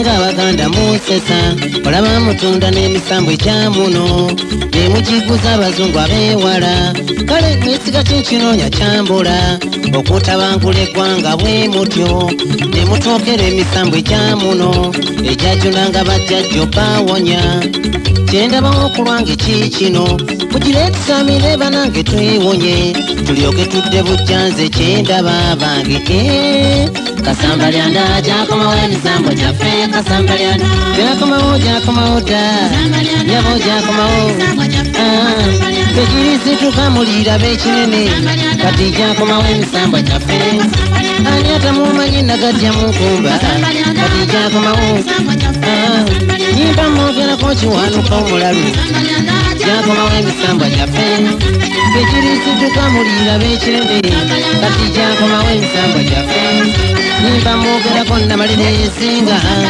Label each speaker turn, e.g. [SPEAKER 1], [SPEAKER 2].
[SPEAKER 1] Nanga baganda musesa olaba mutunda n'emisambo ekyamuno ne mukiguza abazungu abewala kale mwesiga kinkinoonya kyambula okutabankula eggwanga bwe mutyo ne mutookera emisambo ekyamuno egyajunanga bajjajjo bawonya kyendabawo okulwange kikino mugireetusamire banange twewonye tulyoke tudde bujjanze kyendaba bange Kasamba lyanda jakomawo emisambo gyaffe kasamba lyanda jakomawo dda nyabo jakomawo begirisituka mulira b'ekinene kati jakomawo emisambo gyaffe ani atamumanyi nagatya mu nkumba kati jakomawo nyimba mwogerako kiwanuka omulalu jakomawo emisambo gyaffe begirisituka mulira b'ekinene kati jakomawo emisambo gyaffe Nimba mwogerako namalira esinga